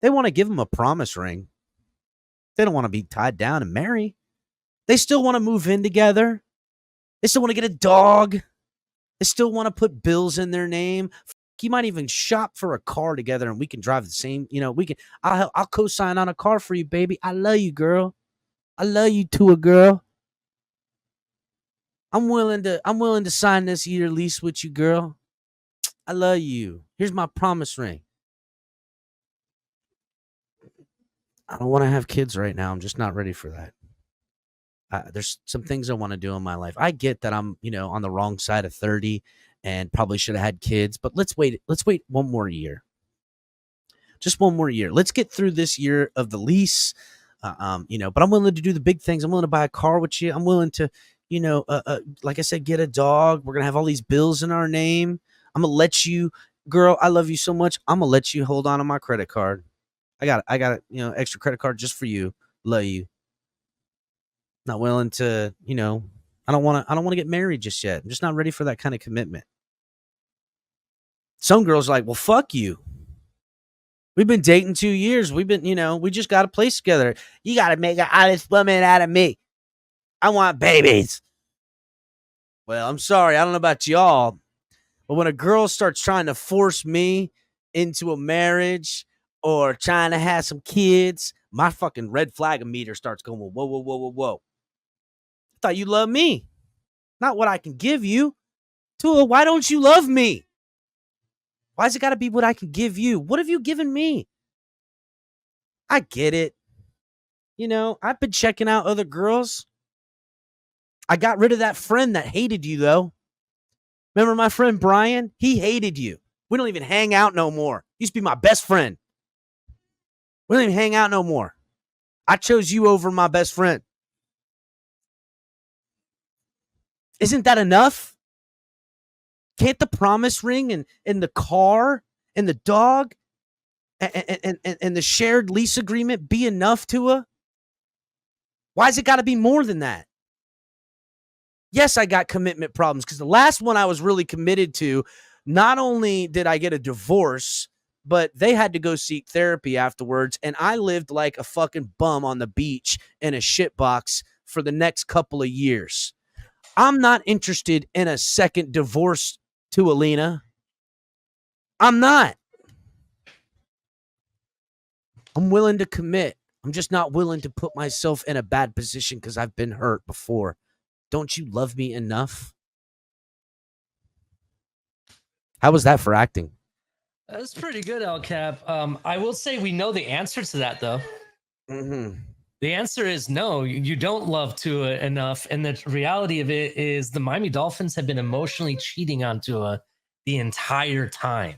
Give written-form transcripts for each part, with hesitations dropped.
They want to give them a promise ring. They don't want to be tied down and marry. They still want to move in together. They still want to get a dog. They still want to put bills in their name. You might even shop for a car together, and we can drive the same. We can. I'll co-sign on a car for you, baby. I love you, girl. I love you too, a girl. I'm willing to sign this year lease with you, girl. I love you. Here's my promise ring. I don't want to have kids right now. I'm just not ready for that. There's some things I want to do in my life. I get that I'm, on the wrong side of 30 and probably should have had kids, but let's wait one more year. Just one more year. Let's get through this year of the lease. But I'm willing to do the big things. I'm willing to buy a car with you. I'm willing to, like I said, get a dog. We're going to have all these bills in our name. I'm going to let you, girl, I love you so much. I'm going to let you hold on to my credit card. I got extra credit card just for you. Love you. Not willing to, I don't want to get married just yet. I'm just not ready for that kind of commitment. Some girls are like, well, fuck you. We've been dating 2 years. We've been, we just got a place together. You got to make an honest woman out of me. I want babies. Well, I'm sorry. I don't know about y'all, but when a girl starts trying to force me into a marriage or trying to have some kids, my fucking red flag meter starts going, whoa, whoa, whoa, whoa, whoa. I thought you loved me, not what I can give you. Tua, why don't you love me? Why's it got to be what I can give you? What have you given me? I get it. I've been checking out other girls. I got rid of that friend that hated you, though. Remember my friend Brian? He hated you. We don't even hang out no more. He used to be my best friend. We don't even hang out no more. I chose you over my best friend. Isn't that enough? Can't the promise ring and the car and the dog and the shared lease agreement be enough, Tua? Why's it got to be more than that? Yes, I got commitment problems because the last one I was really committed to, not only did I get a divorce, but they had to go seek therapy afterwards, and I lived like a fucking bum on the beach in a shitbox for the next couple of years. I'm not interested in a second divorce, to Alina. I'm not. I'm willing to commit. I'm just not willing to put myself in a bad position because I've been hurt before. Don't you love me enough? How was that for acting? That's pretty good, El Cap. I will say we know the answer to that, though. Mm-hmm. The answer is no, you don't love Tua enough. And the reality of it is the Miami Dolphins have been emotionally cheating on Tua the entire time.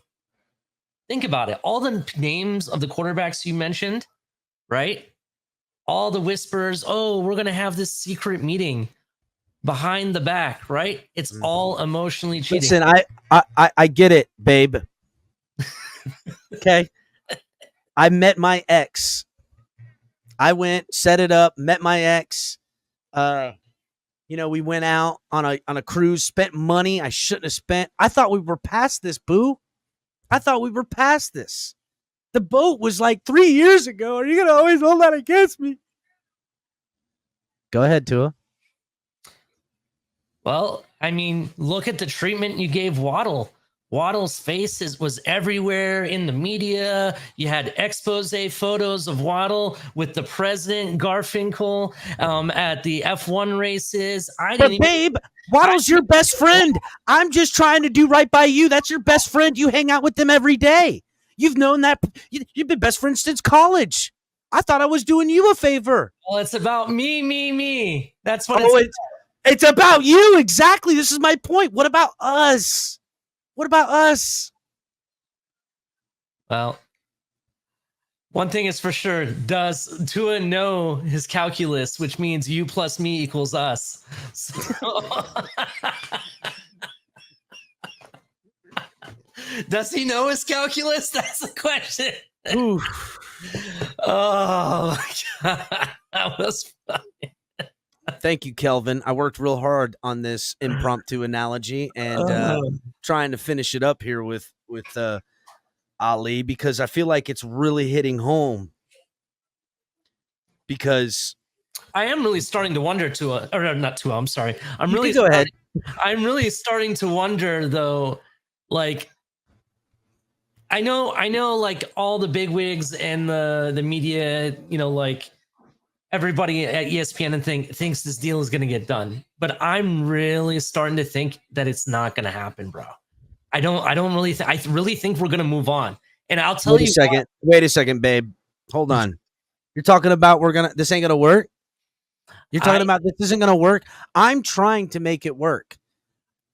Think about it. All the names of the quarterbacks you mentioned, right? All the whispers, oh, we're going to have this secret meeting behind the back, right? It's all emotionally cheating. Listen, I get it, babe. Okay. I met my ex. I went, set it up, met my ex. We went out on a cruise, spent money I shouldn't have spent. I thought we were past this, boo. I thought we were past this. The boat was like 3 years ago. Are you going to always hold that against me? Go ahead, Tua. Well, I mean, look at the treatment you gave Waddle. Waddle's face was everywhere in the media. You had expose photos of Waddle with the president, Garfinkle, at the F1 races. Babe, Waddle's your best friend. I'm just trying to do right by you. That's your best friend. You hang out with them every day. You've known that. You've been best friends since college. I thought I was doing you a favor. Well, it's about me. That's what it's about you. Exactly. This is my point. What about us? What about us? Well, one thing is for sure. Does Tua know his calculus, which means you plus me equals us? So does he know his calculus? That's the question. Oh, my God. That was funny. Thank you, Kelvin. I worked real hard on this impromptu analogy and trying to finish it up here with Ali, because I feel like it's really hitting home. Because I am really starting to wonder or not Tua, I'm sorry. I'm really starting to wonder though, like I know like all the bigwigs and the media, like everybody at ESPN and thinks this deal is going to get done, but I'm really starting to think that it's not going to happen, bro. I really think we're going to move on. And I'll tell you. Wait a second, babe. Hold on. You're talking about this ain't going to work? You're talking about this isn't going to work? I'm trying to make it work.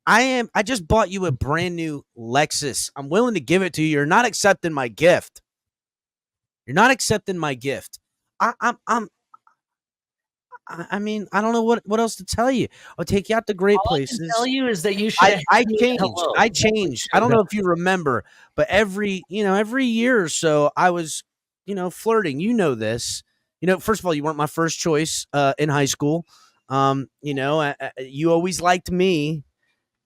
I just bought you a brand new Lexus. I'm willing to give it to you. You're not accepting my gift. I mean, I don't know what else to tell you. I'll take you out to great places. All I can tell you is that you should. I changed. I don't know if you remember, but every year or so, I was, flirting. You know this. First of all, you weren't my first choice in high school. You always liked me,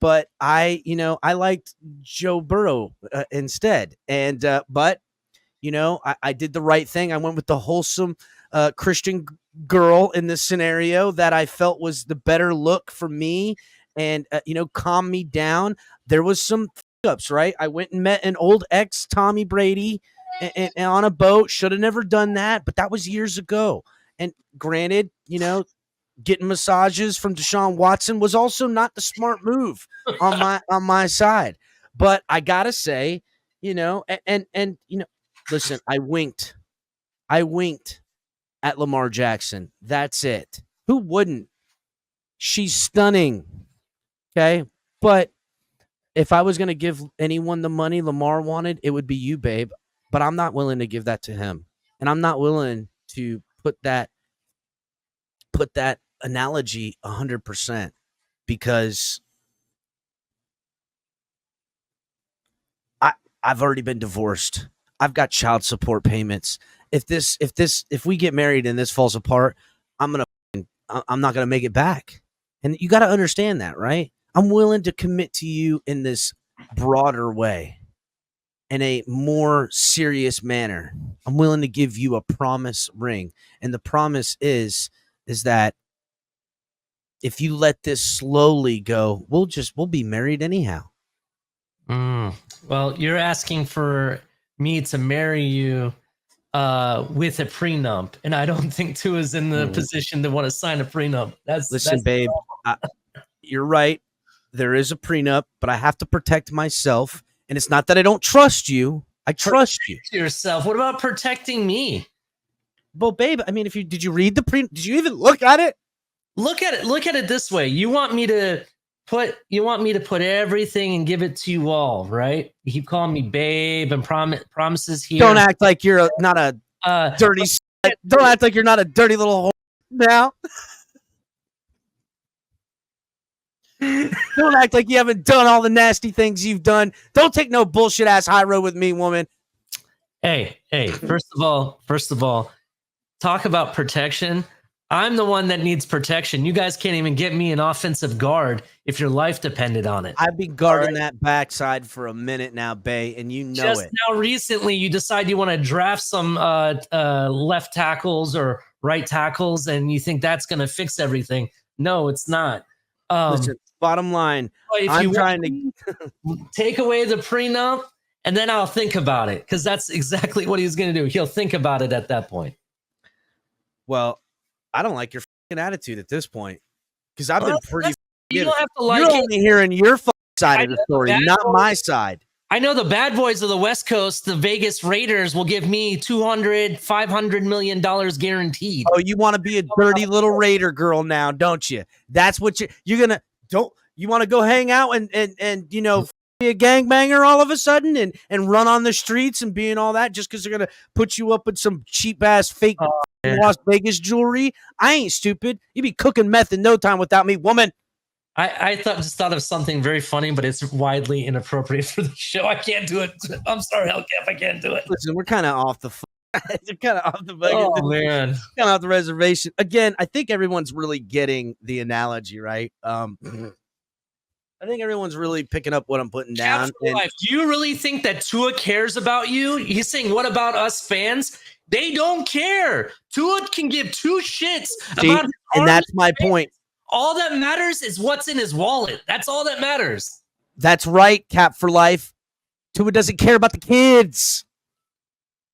but I liked Joe Burrow instead. And but I did the right thing. I went with the wholesome Christian girl in this scenario that I felt was the better look for me and, calm me down. There was some ups, right? I went and met an old ex Tommy Brady and on a boat. Should have never done that, but that was years ago. And granted, getting massages from Deshaun Watson was also not the smart move on my side. But I gotta say, listen, I winked at Lamar Jackson. That's it. Who wouldn't? She's stunning. Okay. But if I was going to give anyone the money Lamar wanted, it would be you, babe. But I'm not willing to give that to him. And I'm not willing to put that analogy 100% because I've already been divorced. I've got child support payments. If we get married and this falls apart, I'm not gonna make it back. And you got to understand that, right? I'm willing to commit to you in this broader way, in a more serious manner. I'm willing to give you a promise ring, and the promise is that if you let this slowly go, we'll be married anyhow. Well, you're asking for me to marry you with a prenup, and I don't think Tua is in the position to want to sign a prenup. Listen, babe, you're right. There is a prenup, but I have to protect myself, and it's not that I don't trust you. I trust you. Yourself. What about protecting me? Well, babe, I mean, did you read the prenup? Did you even look at it? Look at it this way. You want me to put everything and give it to you all, right? You keep calling me babe and promises here. Don't act like you're not a dirty. Don't act like you're not a dirty little whore now. Don't act like you haven't done all the nasty things you've done. Don't take no bullshit ass high road with me, woman. Hey, first of all, talk about protection. I'm the one that needs protection. You guys can't even get me an offensive guard if your life depended on it. I've been guarding that backside for a minute now, Bay, and you know just now recently you decide you want to draft some left tackles or right tackles, and you think that's going to fix everything. No, it's not. Listen, bottom line, I'm trying to take away the prenup, and then I'll think about it, because that's exactly what he's going to do. He'll think about it at that point. Well, I don't like your attitude at this point, because I've been pretty. You don't have to like You're it. only hearing your side of the story, not my side. I know the bad boys of the West Coast, the Vegas Raiders, will give me $500 million guaranteed. Oh, you want to be a dirty little Raider girl now, don't you? That's what you're gonna. You want to go hang out and be a gangbanger all of a sudden and run on the streets and be and all that just because they're gonna put you up with some cheap ass fake Las Vegas jewelry? I ain't stupid. You'd be cooking meth in no time without me, woman. I just thought of something very funny, but it's widely inappropriate for the show. I can't do it. I'm sorry, Hellcap, I can't do it. Listen, we're kind of off the kind of off the man, kind of off the reservation. Again, I think everyone's really getting the analogy, right? I think everyone's really picking up what I'm putting down. Do you really think that Tua cares about you? He's saying, what about us fans? They don't care. Tua can give two shits about his and that's my point. All that matters is what's in his wallet. That's all that matters. That's right, Cap for Life. Tua doesn't care about the kids.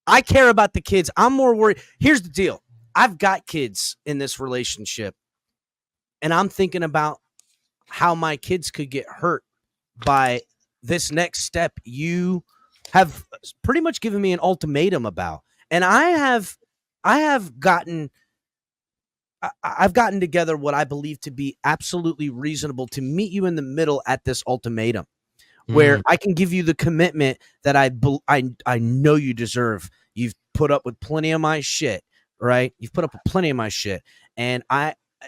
I care about the kids. I'm more worried. Here's the deal. I've got kids in this relationship, and I'm thinking about how my kids could get hurt by this next step you have pretty much given me an ultimatum about. And I've gotten together what I believe to be absolutely reasonable to meet you in the middle at this ultimatum, where I can give you the commitment that I know you deserve. You've put up with plenty of my shit, right? You've put up with plenty of my shit. And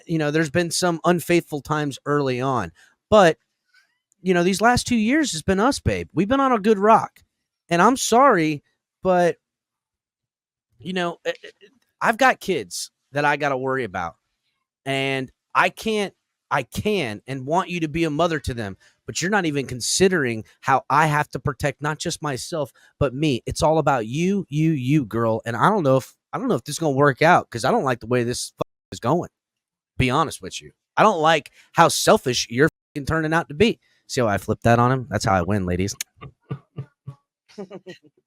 there's been some unfaithful times early on, but these last 2 years has been us, babe. We've been on a good rock, and I'm sorry, but I've got kids that I got to worry about, and I can and want you to be a mother to them, but you're not even considering how I have to protect not just myself, but me. It's all about you, girl. And I don't know if this is going to work out, because I don't like the way this is going. Be honest with you. I don't like how selfish you're turning out to be. See how I flipped that on him? That's how I win, ladies.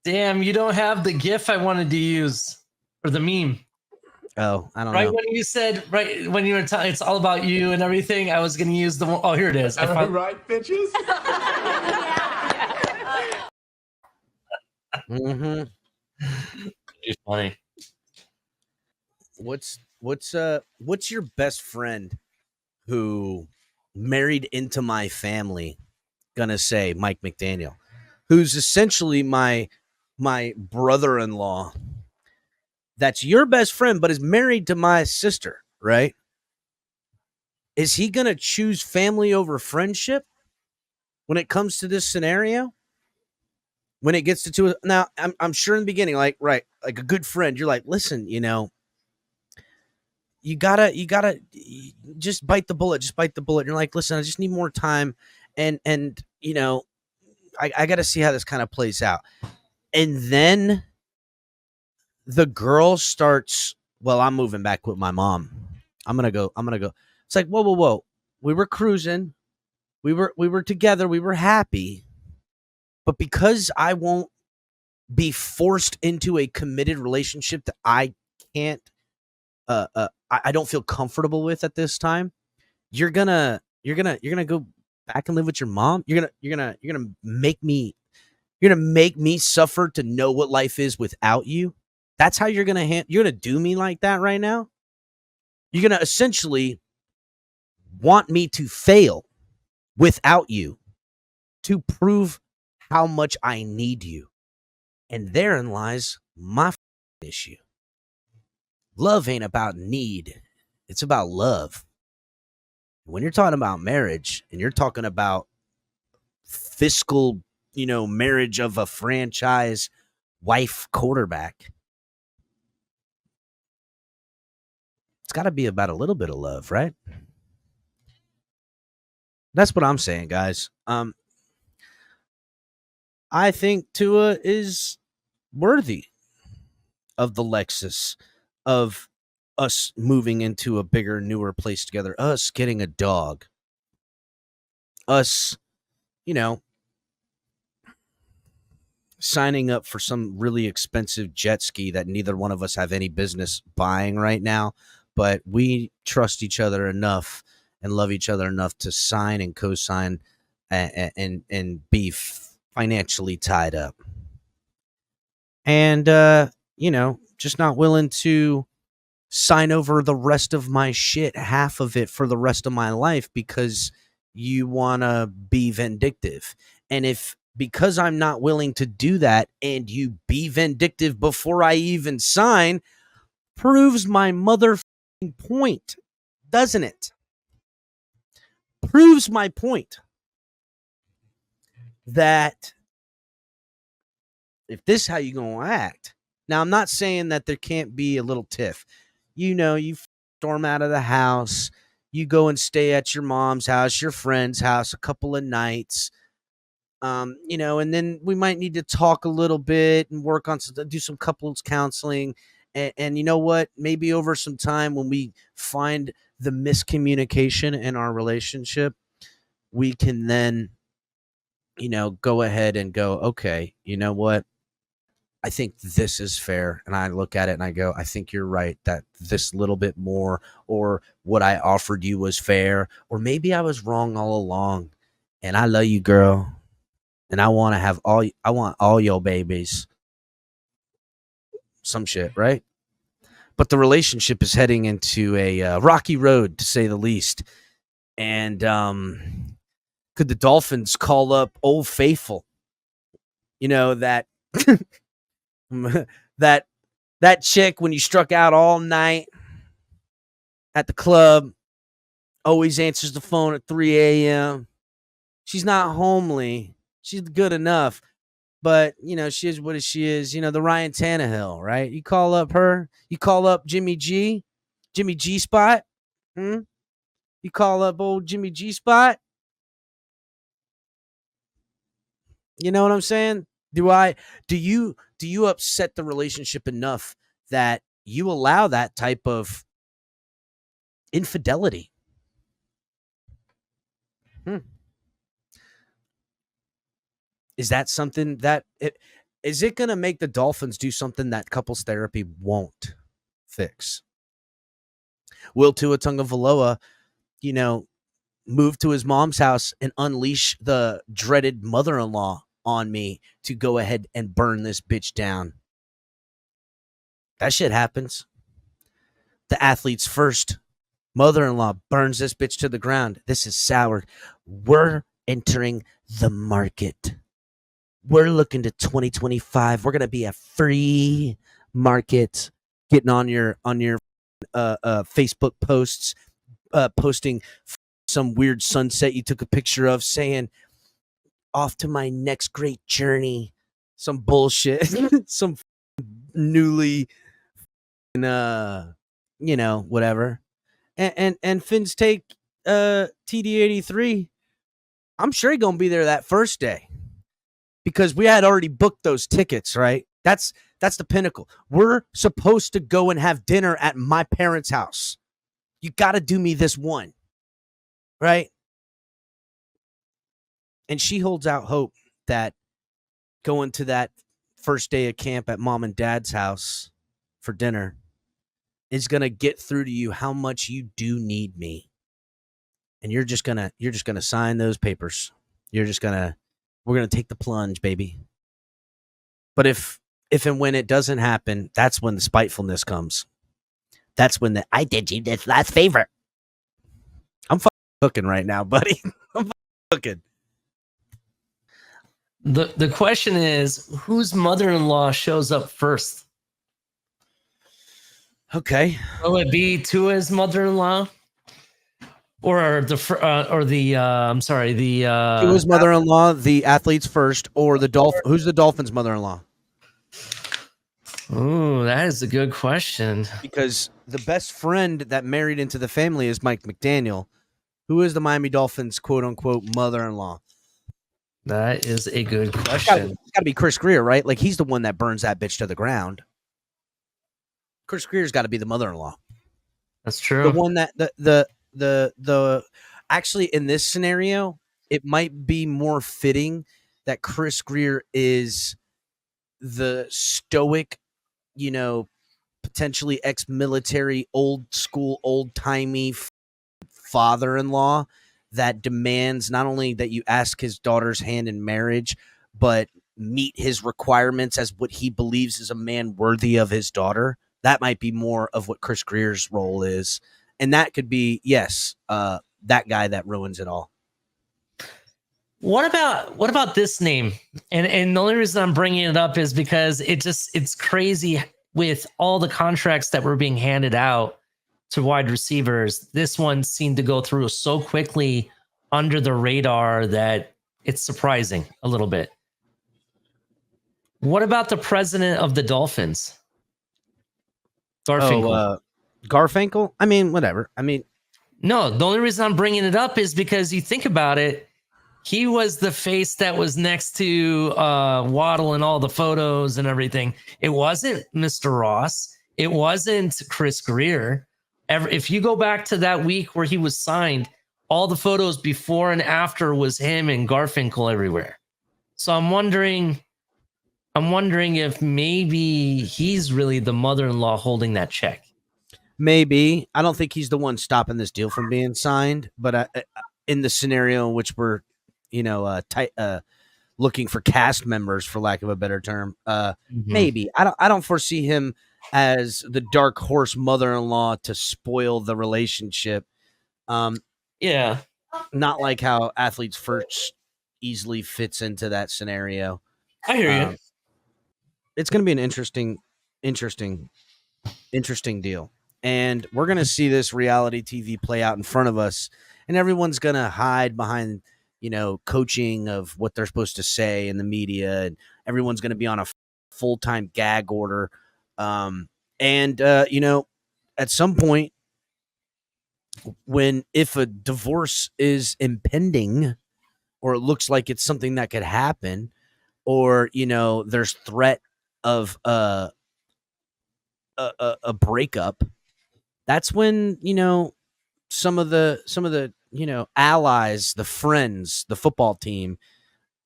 Damn, you don't have the GIF I wanted to use, or the meme. Oh, I don't know. Right when you said, right when you were talking, it's all about you and everything, I was going to use the one. Oh, here it is. Right, bitches? Mm-hmm. It's funny. What's your best friend who married into my family gonna say? Mike McDaniel, who's essentially my brother-in-law, that's your best friend but is married to my sister, right? Is he gonna choose family over friendship when it comes to this scenario? When it gets to two, now I'm sure in the beginning, like a good friend, you're like, listen, you gotta just bite the bullet. You're like, listen, I just need more time. And I gotta see how this kind of plays out. And then the girl starts, well, I'm moving back with my mom. I'm gonna go. It's like, whoa. We were cruising. We were together. We were happy. But because I won't be forced into a committed relationship that I can't, I don't feel comfortable with at this time, you're gonna go back and live with your mom. You're gonna make me suffer to know what life is without you. That's how you're gonna do me like that right now. You're gonna essentially want me to fail without you to prove how much I need you. And therein lies my issue. Love ain't about need. It's about love. When you're talking about marriage and you're talking about fiscal, marriage of a franchise wife quarterback, it's got to be about a little bit of love, right? That's what I'm saying, guys. I think Tua is worthy of the Lexus, of us moving into a bigger, newer place together, us getting a dog, us, signing up for some really expensive jet ski that neither one of us have any business buying right now, but we trust each other enough and love each other enough to sign and co-sign and be financially tied up. And, just not willing to sign over the rest of my shit, half of it, for the rest of my life because you want to be vindictive. And because I'm not willing to do that and you be vindictive before I even sign, proves my motherfucking point, doesn't it? Proves my point that if this is how you gonna act. Now, I'm not saying that there can't be a little tiff. You storm out of the house. You go and stay at your mom's house, your friend's house, a couple of nights. And then we might need to talk a little bit and work on do some couples counseling. And you know what? Maybe over some time, when we find the miscommunication in our relationship, we can then, go ahead and go, okay, you know what? I think this is fair. And I look at it and I go, I think you're right that this little bit more, or what I offered you was fair, or maybe I was wrong all along. And I love you, girl. And I want all your babies. Some shit, right? But the relationship is heading into a rocky road, to say the least. And could the Dolphins call up Old Faithful? That that chick when you struck out all night at the club, always answers the phone at 3 a.m. She's not homely. She's good enough. But, she is what she is. The Ryan Tannehill, right? You call up her. You call up Jimmy G Spot. You call up old Jimmy G Spot. You know what I'm saying? Do you upset the relationship enough that you allow that type of infidelity? Is that something that is it going to make the Dolphins do something that couples therapy won't fix? Will Tua Tagovailoa, move to his mom's house and unleash the dreaded mother-in-law on me to go ahead and burn this bitch down? That shit happens. The athlete's first mother-in-law burns this bitch to the ground. This is soured. We're entering the market. We're looking to 2025. We're going to be a free market. Getting on your Facebook posts, posting some weird sunset you took a picture of, saying, off to my next great journey. Some bullshit. Some newly, whatever. And Finn's take TD83. I'm sure he's going to be there that first day, because we had already booked those tickets, right? That's the pinnacle. We're supposed to go and have dinner at my parents' house. You got to do me this one, right? And she holds out hope that going to that first day of camp at mom and dad's house for dinner is going to get through to you how much you do need me. And you're just going to sign those papers. We're going to take the plunge, baby. But if and when it doesn't happen, that's when the spitefulness comes. That's when I did you this last favor. I'm fucking cooking right now, buddy. I'm fucking cooking. The question is, whose mother-in-law shows up first? Okay. Will it be Tua's mother-in-law? Or the Tua's mother-in-law, the athlete's first, or who's the Dolphins' mother-in-law? Oh, that is a good question. Because the best friend that married into the family is Mike McDaniel, who is the Miami Dolphins' quote-unquote mother-in-law. That is a good question. It's got to be Chris Greer, right? Like, he's the one that burns that bitch to the ground. Chris Greer's got to be the mother-in-law. That's true. The one that the actually, in this scenario, it might be more fitting that Chris Greer is the stoic, potentially ex-military, old school, old-timey father-in-law that demands not only that you ask his daughter's hand in marriage, but meet his requirements as what he believes is a man worthy of his daughter. That might be more of what Chris Greer's role is. And that could be, yes, that guy that ruins it all. What about this name? And the only reason I'm bringing it up is because it's crazy with all the contracts that were being handed out to wide receivers. This one seemed to go through so quickly under the radar that it's surprising a little bit. What about the president of the Dolphins? Garfinkle. Garfinkle? I mean, whatever. I mean, No, the only reason I'm bringing it up is because you think about it. He was the face that was next to Waddle in all the photos and everything. It wasn't Mr. Ross. It wasn't Chris Greer. If you go back to that week where he was signed, all the photos before and after was him and Garfinkle everywhere. So I'm wondering if maybe he's really the mother-in-law holding that check. Maybe. I don't think he's the one stopping this deal from being signed, but in the scenario in which we're, looking for cast members, for lack of a better term, maybe. I don't foresee him as the dark horse mother-in-law to spoil the relationship. Yeah. Not like how athletes first easily fits into that scenario. I hear you. It's going to be an interesting deal. And we're going to see this reality TV play out in front of us, and everyone's going to hide behind, coaching of what they're supposed to say in the media, and everyone's going to be on a full-time gag order. At some point, if a divorce is impending, or it looks like it's something that could happen, or, there's threat of a breakup, that's when, some of the allies, the friends, the football team,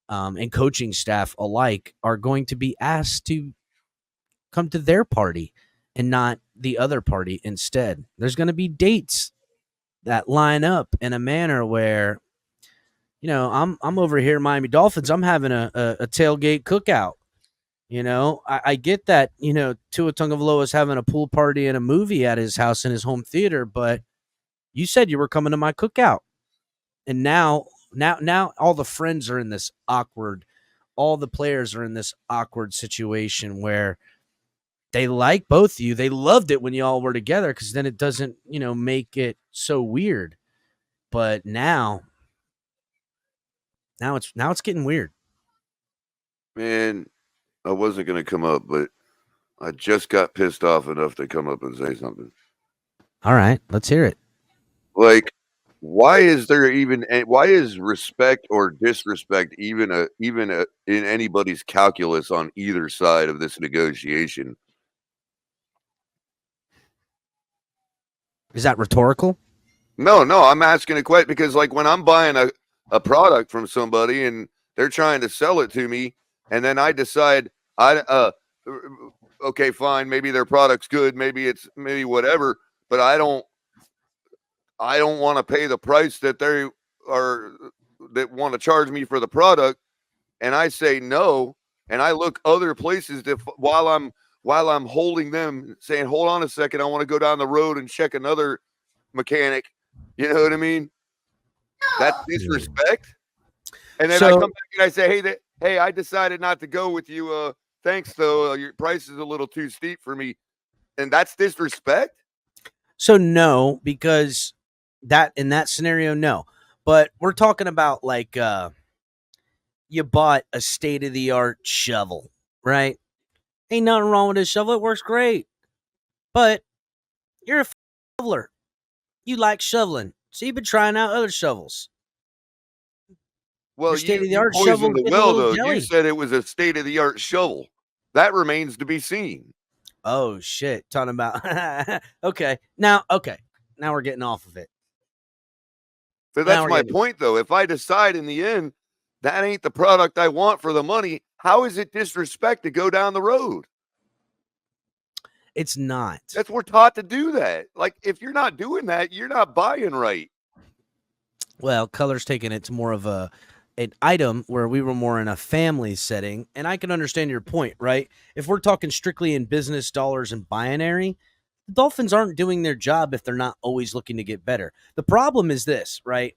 and coaching staff alike are going to be asked to come to their party and not the other party instead. There's going to be dates that line up in a manner where, I'm over here, Miami Dolphins. I'm having a tailgate cookout. I get that, Tua Tagovailoa is having a pool party and a movie at his house in his home theater, but you said you were coming to my cookout. And now all the friends are in this awkward, all the players are in this awkward situation where they like both of you. They loved it when you all were together because then it doesn't, make it so weird. But now it's getting weird. Man, I wasn't going to come up, but I just got pissed off enough to come up and say something. All right, let's hear it. Like, why is respect or disrespect even in anybody's calculus on either side of this negotiation? Is that rhetorical? No, I'm asking a question because, like, when I'm buying a product from somebody and they're trying to sell it to me, and then I decide okay, fine, maybe their product's good, maybe whatever, but I don't want to pay the price that that want to charge me for the product, and I say no, and I look other places while I'm holding them, saying, hold on a second, I want to go down the road and check another mechanic. You know what I mean? That's disrespect. And then I come back and I say, hey, I decided not to go with you. Thanks, though. Your price is a little too steep for me. And that's disrespect? So no, because in that scenario, no. But we're talking about like you bought a state-of-the-art shovel, right? Ain't nothing wrong with this shovel. It works great. But you're a shoveler. You like shoveling. So you've been trying out other shovels. Well, state-of-the-art shovel. Though. You said it was a state-of-the-art shovel. That remains to be seen. Oh, shit. Talking about... Okay. Now we're getting off of it. So that's my point, though. If I decide in the end that ain't the product I want for the money, how is it disrespect to go down the road? It's not. We're taught to do that. Like, if you're not doing that, you're not buying right. Well, Color's taking it to more of an item where we were more in a family setting, and I can understand your point, right? If we're talking strictly in business dollars and binary, the Dolphins aren't doing their job if they're not always looking to get better. The problem is this, right?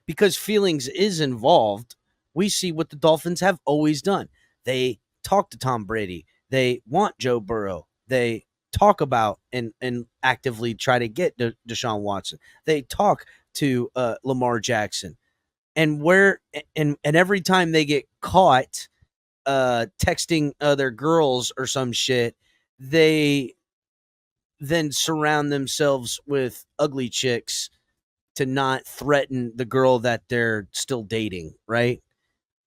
Because feelings is involved, we see what the Dolphins have always done. They talk to Tom Brady. They want Joe Burrow. They talk about and actively try to get Deshaun Watson. They talk to Lamar Jackson. And every time they get caught texting other girls or some shit, they then surround themselves with ugly chicks to not threaten the girl that they're still dating, right?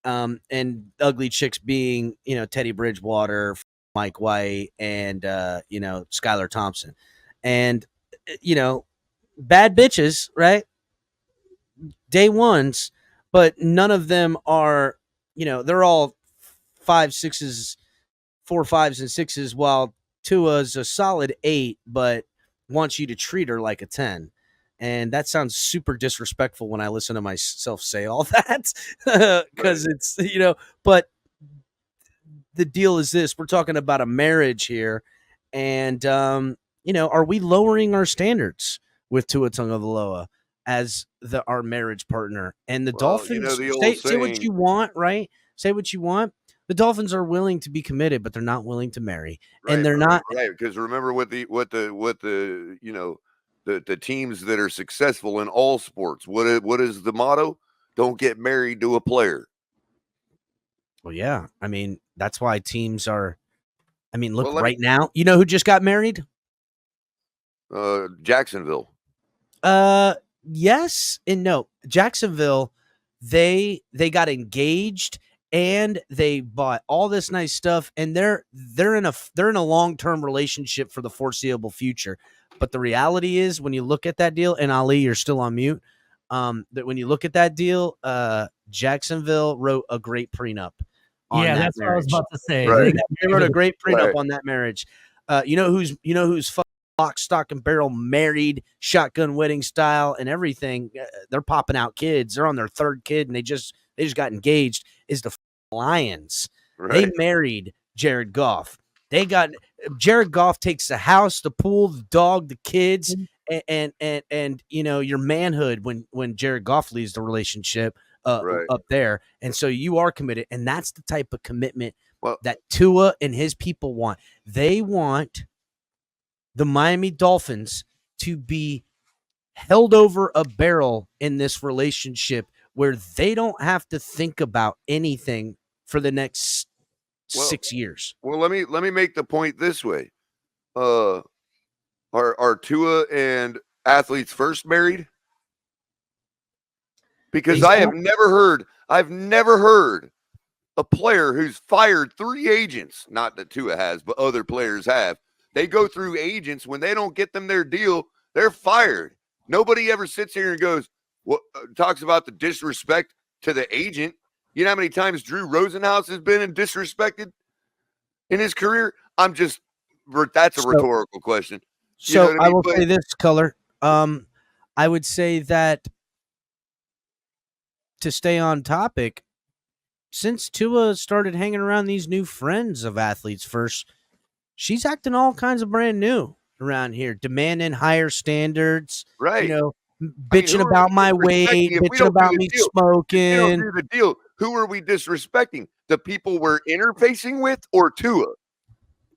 And ugly chicks being, Teddy Bridgewater, Mike White, and Skylar Thompson, and bad bitches, right? Day ones, but none of them are, they're all 5, 6s, 4, 5s, and 6s, while Tua's a solid 8, but wants you to treat her like a 10. And that sounds super disrespectful when I listen to myself say all that, because it's, but the deal is this: we're talking about a marriage here. And, are we lowering our standards with Tua Tagovailoa as our marriage partner? And the Dolphins, the old say what you want, right? Say what you want. The Dolphins are willing to be committed, but they're not willing to marry, and they're not right. Because remember what the the teams that are successful in all sports. What is the motto? Don't get married to a player. Well, yeah. I mean, that's why teams are. I mean, look right now. You know who just got married? Jacksonville. Yes and no. Jacksonville, they got engaged and they bought all this nice stuff, and they're in a long-term relationship for the foreseeable future. But the reality is, when you look at that deal, and Ali, you're still on mute. That when you look at that deal, Jacksonville wrote a great prenup. Yeah, that's marriage. what I was about to say. Right. They wrote a great prenup on that marriage. You know who's lock, stock, and barrel married, shotgun wedding style, and everything. They're popping out kids. They're on their 3rd kid, and they just got engaged. Is the Lions? Right. They married Jared Goff. They got Jared Goff takes the house, the pool, the dog, the kids, and your manhood when Jared Goff leaves the relationship up there. And so you are committed, and that's the type of commitment that Tua and his people want. They want the Miami Dolphins to be held over a barrel in this relationship where they don't have to think about anything for the next 6 years. Well, let me make the point this way. Are Tua and Athletes First married? Because I've never heard a player who's fired 3 agents, not that Tua has, but other players have. They go through agents. When they don't get them their deal, they're fired. Nobody ever sits here and goes, talks about the disrespect to the agent. You know how many times Drew Rosenhaus has been disrespected in his career? That's a rhetorical question. So I will say this, Color. I would say that, to stay on topic, since Tua started hanging around these new friends of Athletes First, she's acting all kinds of brand new around here, demanding higher standards. Right. Bitching about my weight, bitching about me smoking. If we don't do the deal, who are we disrespecting? The people we're interfacing with, or Tua?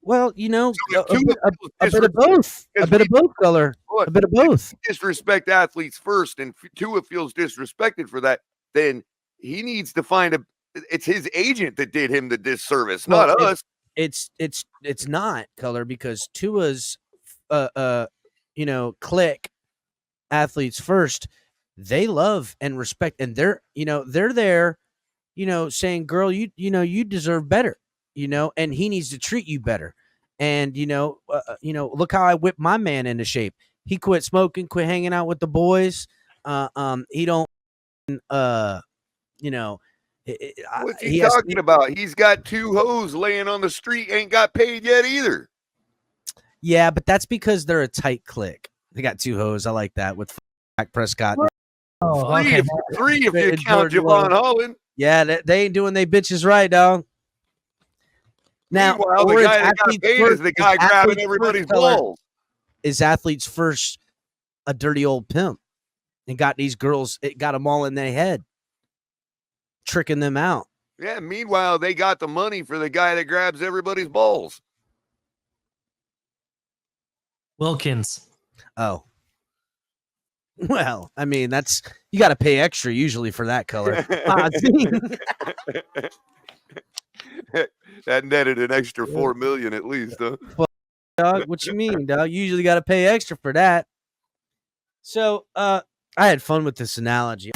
Well, a bit of both. A bit of both, Color. A bit of both. Disrespect Athletes First, and Tua feels disrespected for that. Then he needs to find it's his agent that did him the disservice, not us. It's not, Color, because Tua's clique, Athletes First, they love and respect, and they're there, saying, girl, you deserve better, and he needs to treat you better. And look how I whipped my man into shape. He quit smoking, quit hanging out with the boys. He don't what's he talking about? He's got 2 hoes laying on the street, ain't got paid yet either. Yeah, but that's because they're a tight clique. They got 2 hoes. I like that, with Dak Prescott. Oh, okay. Three if you count Javon Holland. Yeah, they ain't doing they bitches right, dog. Now, the guy that got paid is the guy grabbing everybody's balls. Is Athletes First a dirty old pimp and got these girls? It got them all in their head, tricking them out. Yeah. Meanwhile, they got the money for the guy that grabs everybody's balls. Wilkins. Oh. Well, I mean, you got to pay extra usually for that, Color. That netted an extra $4 million at least, huh? Well, dog, what you mean, dog? You usually got to pay extra for that. So, I had fun with this analogy.